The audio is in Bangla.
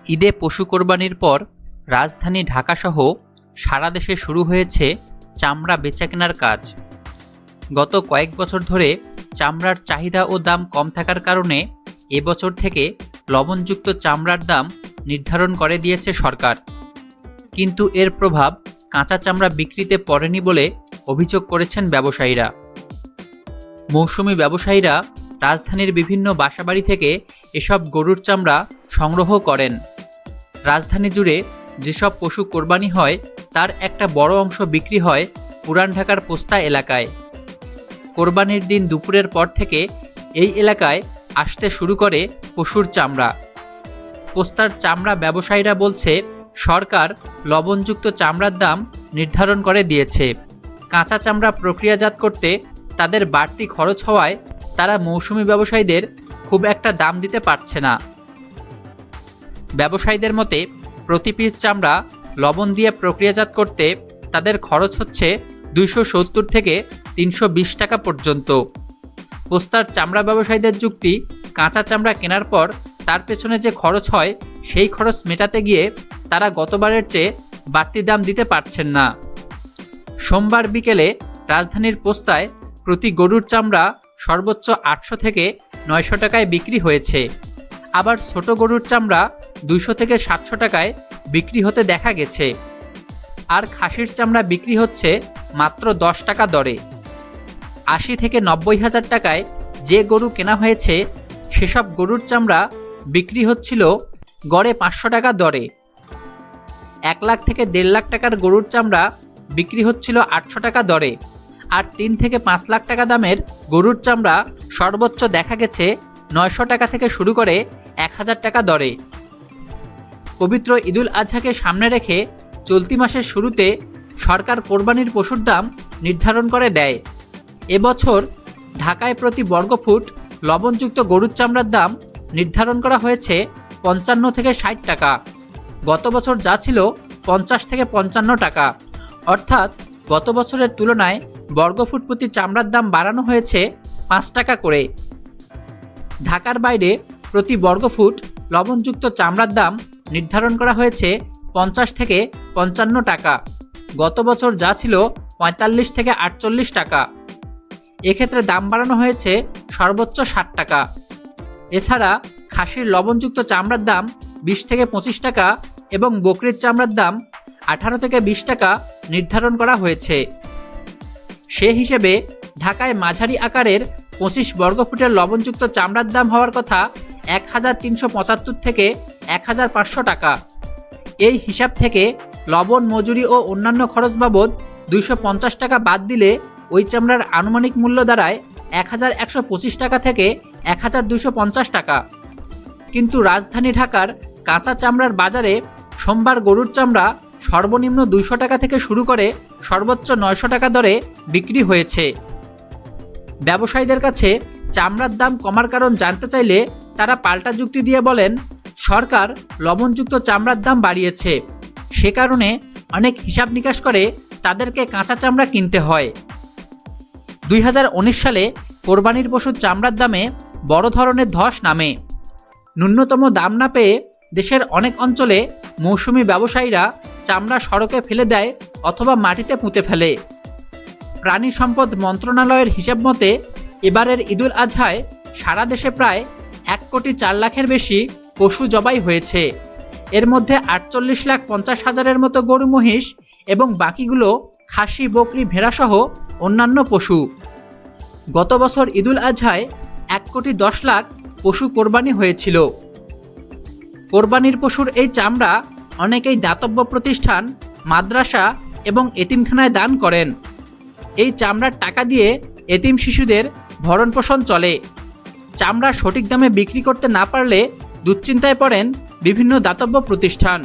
ঈদে পশু কোরবানির পর রাজধানী ঢাকাসহ সারা দেশে শুরু হয়েছে চামড়া বেচাকেনার কাজ। গত কয়েক বছর ধরে চামড়ার চাহিদা ও দাম কম থাকার কারণে এবছর থেকে লবণযুক্ত চামড়ার দাম নির্ধারণ করে দিয়েছে সরকার। কিন্তু এর প্রভাব কাঁচা চামড়া বিক্রিতে পড়েনি বলে অভিযোগ করেছেন ব্যবসায়ীরা। মৌসুমি ব্যবসায়ীরা রাজধানীর বিভিন্ন বাসাবাড়ি থেকে এসব গরুর চামড়া সংগ্রহ করেন। রাজধানী জুড়ে যেসব পশু কোরবানি হয় তার একটা বড় অংশ বিক্রি হয় পুরান ঢাকার পোস্তা এলাকায়। কোরবানির দিন দুপুরের পর থেকে এই এলাকায় আসতে শুরু করে পশুর চামড়া। পোস্তার চামড়া ব্যবসায়ীরা বলছে, সরকার লবণযুক্ত চামড়ার দাম নির্ধারণ করে দিয়েছে। কাঁচা চামড়া প্রক্রিয়াজাত করতে তাদের বাড়তি খরচ হওয়ায় তারা মৌসুমি ব্যবসায়ীদের খুব একটা দাম দিতে পারছে না। ব্যবসায়ীদের মতে, প্রতি পিস চামড়া লবণ দিয়ে প্রক্রিয়াজাত করতে তাদের খরচ হচ্ছে 270 থেকে 320 টাকা পর্যন্ত। পোস্তার চামড়া ব্যবসায়ীদের যুক্তি, কাঁচা চামড়া কেনার পর তার পেছনে যে খরচ হয় সেই খরচ মেটাতে গিয়ে তারা গতবারের চেয়ে বাড়তি দাম দিতে পারছেন না। সোমবার বিকেলে রাজধানীর পোস্তায় প্রতি গরুর চামড়া সর্বোচ্চ 800 থেকে 900 টাকায় বিক্রি হয়েছে। আবার ছোট গরুর চামড়া 200 থেকে 700 টাকায় বিক্রি হতে দেখা গেছে। আর খাসির চামড়া বিক্রি হচ্ছে মাত্র 10 টাকা দরে। 80 থেকে 90 হাজার টাকায় যে গরু কেনা হয়েছে সেসব গরুর চামড়া বিক্রি হচ্ছিল গড়ে 500 টাকা দরে। 1 লাখ থেকে 1.5 লাখ টাকার গরুর চামড়া বিক্রি হচ্ছিল 800 টাকা দরে। আর 3 থেকে 5 লাখ টাকা দামের গরুর চামড়া সর্বোচ্চ দেখা গেছে 900 টাকা থেকে শুরু করে 1000 টাকা দরে। পবিত্র ঈদুল আজহাকে সামনে রেখে চলতি মাসের শুরুতে সরকার কোরবানির পশুর দাম নির্ধারণ করে দেয়। এবছর ঢাকায় প্রতি বর্গফুট লবণযুক্ত গরুর চামড়ার দাম নির্ধারণ করা হয়েছে 55 থেকে 60 টাকা। গত বছর যা ছিল 50 থেকে 55 টাকা, অর্থাৎ গত বছরের তুলনায় বর্গফুট প্রতি চামড়ার দাম বাড়ানো হয়েছে 5 টাকা করে। ঢাকার বাইরে প্রতি বর্গফুট লবণযুক্ত চামড়ার দাম নির্ধারণ করা হয়েছে 50 থেকে 55 টাকা। গত বছর যা ছিল 45 থেকে 48 টাকা। এক্ষেত্রে দাম বাড়ানো হয়েছে সর্বোচ্চ 60 টাকা। এছাড়া খাসির লবণযুক্ত চামড়ার দাম 20 থেকে 25 টাকা এবং বকরির চামড়ার দাম 18 থেকে 20 টাকা নির্ধারণ করা হয়েছে। সে হিসেবে ঢাকায় মাঝারি আকারের 25 বর্গফুটের লবণযুক্ত চামড়ার দাম হওয়ার কথা 1375 থেকে 1500 টাকা। এই হিসাব থেকে লবণ, মজুরি ও অন্যান্য খরচ বাবদ 250 টাকা বাদ দিলে ওই চামড়ার আনুমানিক মূল্য দাঁড়ায় 1125 টাকা থেকে 1250 টাকা। কিন্তু রাজধানী ঢাকার কাঁচা চামড়ার বাজারে সোমবার গরুর চামড়া সর্বনিম্ন 200 টাকা থেকে শুরু করে সর্বোচ্চ 900 টাকা দরে বিক্রি হয়েছে। ব্যবসায়ীদের কাছে চামড়ার দাম কমার কারণ জানতে চাইলে তারা পাল্টা যুক্তি দিয়ে বলেন, সরকার লবণযুক্ত চামড়ার দাম বাড়িয়েছে, সে কারণে অনেক হিসাব নিকাশ করে তাদেরকে কাঁচা চামড়া কিনতে হয়। 2019 সালে কোরবানির পশুর চামড়ার দামে বড় ধরনের ধস নামে। ন্যূনতম দাম না পেয়ে দেশের অনেক অঞ্চলে মৌসুমি ব্যবসায়ীরা চামড়া সড়কে ফেলে দেয় অথবা মাটিতে পুঁতে ফেলে। প্রাণী সম্পদ মন্ত্রণালয়ের হিসাব মতে এবারের ঈদুল আজহায় সারা দেশে প্রায় 1,04 লাখের বেশি পশু জবাই হয়েছে। এর মধ্যে 48,50,000-এর মতো গরু, মহিষ এবং বাকিগুলো খাসি, বকরি, ভেড়াসহ অন্যান্য পশু। গত বছর ঈদুল আজহায় 1,10 লাখ পশু কোরবানি হয়েছিল। কোরবানির পশুর এই চামড়া অনেকেই দাতব্য প্রতিষ্ঠান, মাদ্রাসা এবং এতিমখানায় দান করেন। এই চামড়ার টাকা দিয়ে এতিম শিশুদের ভরণ পোষণ চলে। চামড়া সঠিক দামে বিক্রি করতে না পারলে দুশ্চিন্তায় পড়েন বিভিন্ন দাতব্য প্রতিষ্ঠান।